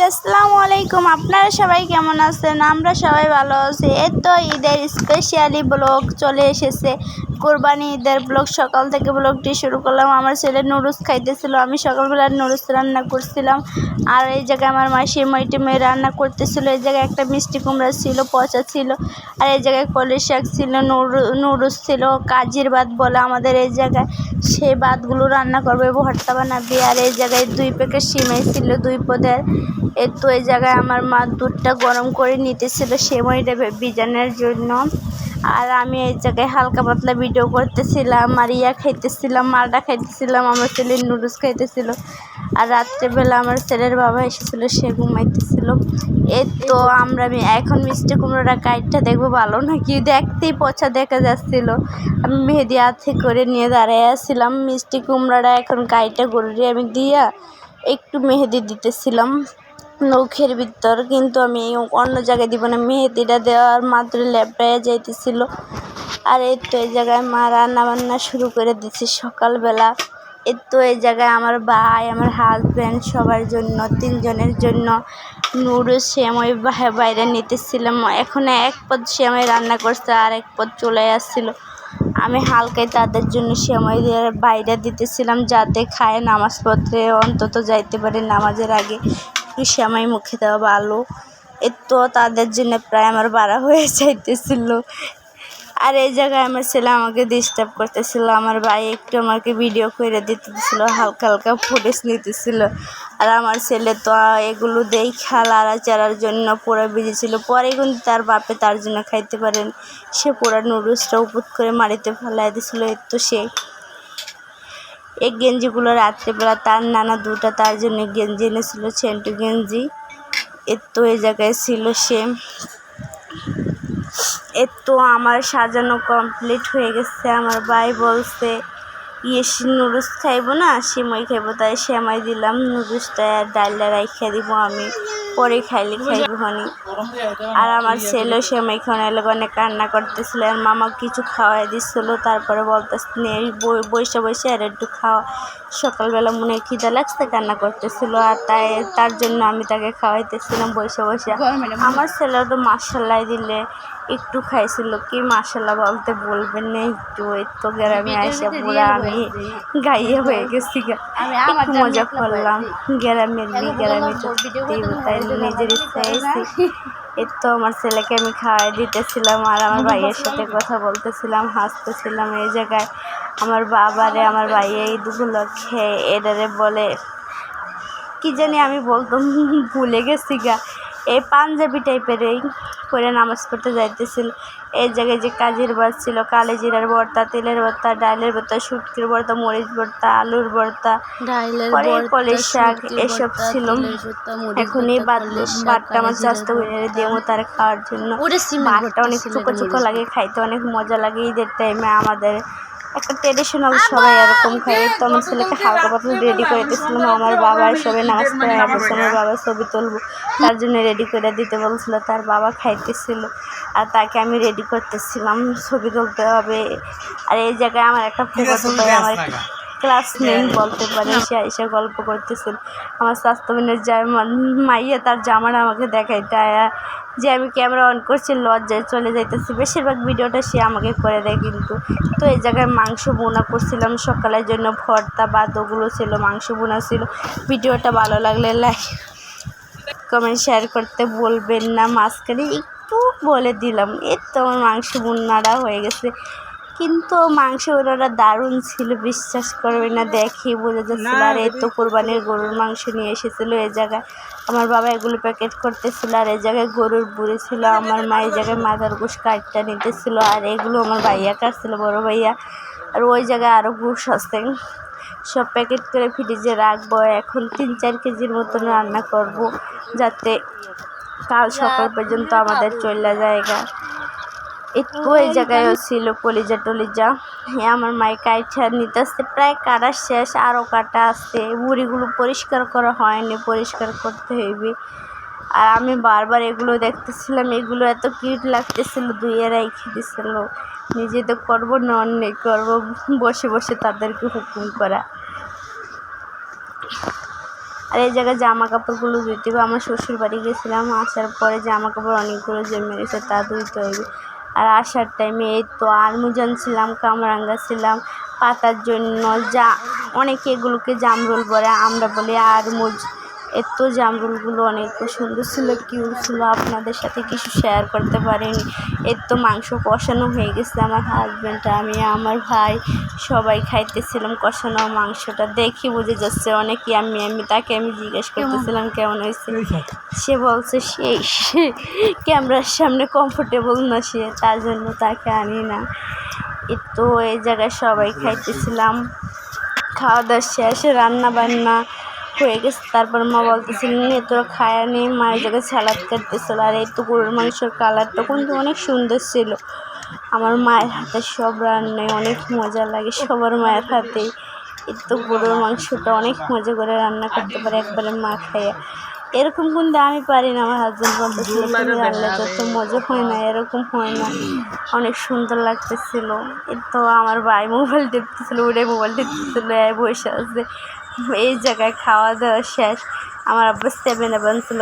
আসসালামু আলাইকুম। আপনারা সবাই কেমন আছেন? আমরা সবাই ভালো আছি। এই তো ঈদের স্পেশালি ব্লগ চলে এসেছে। কোরবানি ঈদের ব্লগ সকাল থেকে ব্লগটি শুরু করলাম। আমার ছেলে নুডলস খাইতেছিল, আমি সকালবেলা নুডলস রান্না করছিলাম। আর এই জায়গায় আমার মা সেমাই টেমাই রান্না করতেছিল। এই জায়গায় একটা মিষ্টি কুমড়া ছিল, পচা ছিল। আর এই জায়গায় কলের শাক ছিল, নুডলস ছিল, কাজির ভাত বলে আমাদের এই জায়গায়, সেই ভাতগুলো রান্না করবে, ভর্তা বানাবে। আর এই জায়গায় 2 প্যাকেট সিমাই ছিল 2 পদের। তো এই জায়গায় আমার মা দুধটা গরম করে নিতেছিল সেমাইটা ভিজানোর জন্য। আর আমি এই জায়গায় হালকা পাতলা ভিডিও করতেছিলাম, আর খাইতেছিলাম, মালটা খাইতেছিলাম, আমার ছেলে নুডলস খাইতেছিল। আর রাত্রেবেলা আমার ছেলের বাবা এসেছিলো, সে ঘুমাইতেছিল। তো আমি এখন মিষ্টি কুমড়োটা কাইটটা দেখবো ভালো নাকি, দেখতেই পচা দেখা যাচ্ছিল। আমি মেহেদি হাতে করে নিয়ে দাঁড়ায় আসছিলাম। মিষ্টি কুমড়োটা এখন কাইটটা গরুরে আমি দিয়া একটু মেহেদি দিতেছিলাম নখের ভিতর, কিন্তু আমি অন্য জায়গায় দিব না, মেহেদিটা দেওয়ার মাত্র ল্যাপটায় যাইতেছিল। আর এই জায়গায় মা রান্না বান্না শুরু করে দিচ্ছে সকালবেলা। এই জায়গায় আমার ভাই, আমার হাজব্যান্ড সবার জন্য 3 জনের জন্য নুডলস সেমাই বাইরে নিতেছিলাম। এখন 1 পদ সেমাই রান্না করছে, আর 1 পদ চলে আসছিল। আমি হালকাই তাদের জন্য সেমাই দিয়ে বাইরে দিতেছিলাম, যাতে খায় নামাজ পড়তে অন্তত যাইতে পারে নামাজের আগে। একটু সেমাই মুখে দেওয়া ভালো। তাদের জন্য প্রায় আমার বাড়া হয়ে যাইতেছিল। আর এই জায়গায় আমার ছেলে আমাকে ডিস্টার্ব করতেছিল। আমার ভাই একটু আমাকে ভিডিও করে দিতেছিল, হালকা হালকা ফুটেজ নিতেছিল। আর আমার ছেলে তো এগুলো দেখা লাড়াচাড়ার জন্য পুরো ভিজেছিল। পরে কিন্তু তার বাপে তার জন্য খাইতে পারেন, সে পুরো নুডলসটা উপুত করে মাটিতে ফেলাই দিছিল। সে এই গেঞ্জিগুলো রাত্রেবেলা তার নানা দুটা তার জন্য গেঞ্জি এনেছিল, সেন্টু গেঞ্জি। এই জায়গায় ছিল সে। আমার সাজানো কমপ্লিট হয়ে গেছে। আমার ভাই বলছে নুডলস খাইবো না, সেমাই খাইবো, তাই সেমাই দিলাম। নুডলসটা ডালটা রাইখা দিব, আমি পরে খাইলে খাইব হনি। আর আমার ছেলে সেমাই খাওয়ানোর অনেক কান্না করতেছিল। আর মামা কিছু খাওয়াই দিচ্ছিল, তারপরে বলতেছে বসে বসে আর একটু খাওয়া। সকালবেলা মনে খিদা লাগছে, কান্না করতেছিল, আর তার জন্য আমি তাকে খাওয়াইতেছিলাম বসে বসে। আমার ছেলেও তো মাশাআল্লাহ দিলে একটু খাইছিল, কি মাশাআল্লাহ বলতে বলবেন না একটু। গ্রামে আসে পুরা আমি গাইয়ে হয়ে গেছি, একটু মজা করলাম। গ্রামের তাই নিজের ইচ্ছায় এসেছি। আমার ছেলেকে আমি খাওয়াই দিতেছিলাম, আর আমার ভাইয়ের সাথে কথা বলতেছিলাম, হাসতেছিলাম। এই জায়গায় আমার বাবারে আমার ভাই এই দুগুলোকে এটারে বলে কি জানি আমি বলতাম, ভুলে গেছি এই পাঞ্জাবি টাইপের এই পরে নামাজ পড়তে যাইতেছিল। এই জায়গায় যে কাজির ভাত ছিল, কালি জিরার ভর্তা, তেলের ভর্তা, ডালের ভর্তা, শুটকির ভর্তা, মরিচ ভর্তা, আলুর ভর্তা, পরে কলের শাক, এসব ছিল। এখন এই ভাতটা আমার চাষতে দিয়ে তার খাওয়ার জন্য। ভাতটা অনেক চোখো চোখো লাগে, খাইতে অনেক মজা লাগে। ঈদের টাইমে আমাদের একটা ট্রেডিশনাল, সবাই এরকম খায়। আমার ছেলেকে হালকা পাতলা রেডি করে দিয়েছিলাম। আমার বাবার সবাই নামাজ পড়ে আসছে, আমার বাবা ছবি তুলবো, তার জন্য রেডি করে দিতে বলছিল। তার বাবা খাইতেছিল, আর তাকে আমি রেডি করতেছিলাম, ছবি তুলতে হবে। আর এই জায়গায় আমার একটা ফুফাতো ভাই, আমার ক্লাসমেট বলতে পারে, সে এসে গল্প করতেছিল। আমার স্বাস্থ্য বোনের মাইয়া তার জামাটা আমাকে দেখাইতে আয়া যে আমি ক্যামেরা অন করছি, লজ্জায় চলে যাইতেছি। বেশিরভাগ ভিডিওটা সে আমাকে করে দেয় কিন্তু। এই জায়গায় মাংস বোনা করছিলাম সকালের জন্য, ভর্তা বাদ ওগুলো ছিল, মাংস বোনা ছিল। ভিডিওটা ভালো লাগলে লাইক কমেন্ট শেয়ার করতে বলবেন না। মাঝখানে একটু বলে দিলাম। আমার মাংস বোনাটা হয়ে গেছে, কিন্তু মাংস বোনাটা দারুণ ছিল, বিশ্বাস করবে না, দেখেই বোঝা যাচ্ছিল। আর কোরবানির গরুর মাংস নিয়ে এসেছিলো। এই জায়গায় আমার বাবা এগুলো প্যাকেট করতেছিল, আর এই জায়গায় গরুর বুড়ি ছিল। আমার মা এই জায়গায় মাথার গোশ কাটটা নিতেছিল, আর এগুলো আমার ভাইয়া কাটছিল, বড় ভাইয়া। আর ওই জায়গায় আরও গোশ আছে, সব প্যাকেট করে ফ্রিজে রাখবো। এখন 3-4 কেজির মতন রান্না করব, যাতে কাল সকাল পর্যন্ত আমাদের চলে জায়গা। এই জায়গায়ও ছিল কলিজা টলিজা। আমার মায়ের কাইটা নিতে আসতে, প্রায় কাটা শেষ, আরও কাটা আসছে। বুড়িগুলো পরিষ্কার করা হয়নি, পরিষ্কার করতে হইবে। আর আমি বারবার এগুলো দেখতেছিলাম, এগুলো এত কিউট লাগতেছিল, ধুয়ে রেখে দিছিল। নিজে তো করবো না, অন্য করবো, বসে বসে তাদেরকে হুকুম করা। আর এই জায়গায় জামা কাপড়গুলো ধুইতে হবে। আমার শ্বশুর বাড়ি গেছিলাম, আসার পরে জামা কাপড় অনেকগুলো জমে গেছে, তা ধুইতে হবে। আর আসার টাইমে এই তো আলমুজান ছিলাম, কামরাঙ্গা ছিলাম পাতার জন্য। অনেকে এগুলোকে জামরুল বলে, আমরা বলি আরমুজ। এত জামরুলগুলো অনেক সুন্দর ছিল, কিউট ছিল, আপনাদের সাথে কিছু শেয়ার করতে পারিনি। তো মাংস কষানো হয়ে গেছে, আমার হাজব্যান্ড, আমি, আমার ভাই সবাই খাইতেছিলাম কষানো মাংসটা। দেখি বুঝে যাচ্ছে অনেক ইয়াম্মি। তাকে আমি জিজ্ঞেস করতেছিলাম কেমন হয়েছে, সে বলছে সেই ক্যামেরার সামনে কমফোর্টেবল না সে, তার জন্য তাকে আনি না। তো এই জায়গায় সবাই খাইতেছিলাম। খাওয়া দাওয়া শেষে রান্না বান্না হয়ে গেছে। তারপর মা বলতেছিলেন তোরা খায়া নেই, মায়ের জায়গায় সালাদ কাটতেছিল। আর এই তো গরুর মাংসের কালারটা কিন্তু অনেক সুন্দর ছিল। আমার মায়ের হাতে সব রান্নায় অনেক মজা লাগে, সবার মায়ের হাতেই। তো গরুর মাংসটা অনেক মজা করে রান্না করতে পারে একবারে মা খাইয়া। এরকম কিন্তু আমি পারি না। আমার হাজব্যান্ড বলতেছিল তুমি রান্না যত মজা হয় না, এরকম হয় না, অনেক সুন্দর লাগতেছিল। তো আমার ভাই মোবাইল টিপতেছিল, ওটাই মোবাইল টিপতেছিল, বসে আছে। এই জায়গায় খাওয়া দাওয়া শেষ। আমার আব্বা 7 ছিল।